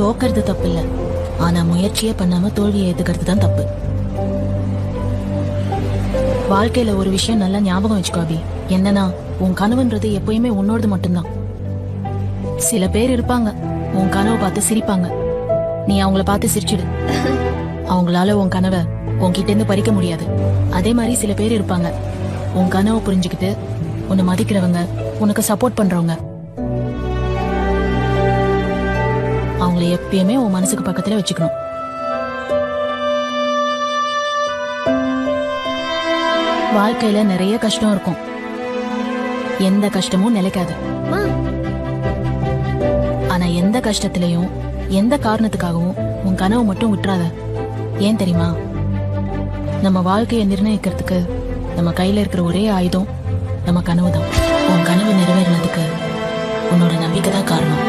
தோக்கிறது தப்பு இல்ல, ஆனா முயற்சியே பண்ணாம தோல்வியை ஏத்துக்கிறது தான் தப்பு. வாழ்க்கையில ஒரு விஷயம் நல்லா ஞாபகம் வச்சுக்கோ அபி. என்னன்னா, உன் கனவுன்றது எப்பயுமே உன்னோடது மட்டும்தான். சில பேர் இருப்பாங்க, உன் கனவை பார்த்து சிரிப்பாங்க. நீ அவங்கள பார்த்து சிரிச்சிடு. அவங்களால உன் கனவை உன்கிட்ட இருந்து பறிக்க முடியாது. அதே மாதிரி சில பேர் இருப்பாங்க, உன் கனவை புரிஞ்சுக்கிட்டு உன்னை மதிக்கிறவங்க, உனக்கு சப்போர்ட் பண்றவங்க. அவங்கள எப்பயுமே உன் மனசுக்கு பக்கத்துல வச்சுக்கணும். வாழ்க்கையில நிறைய கஷ்டம் இருக்கும், எந்த கஷ்டமும் நிலைக்காது. ஆனா எந்த கஷ்டத்திலையும் எந்த காரணத்துக்காகவும் உன் கனவு மட்டும் விட்டுறாத. ஏன் தெரியுமா? நம்ம வாழ்க்கையை நிர்ணயிக்கிறதுக்கு நம்ம கையில இருக்கிற ஒரே ஆயுதம் நம்ம கனவு தான். உன் கனவு நிறைவேறினதுக்கு உன்னோட நம்பிக்கை தான் காரணம்.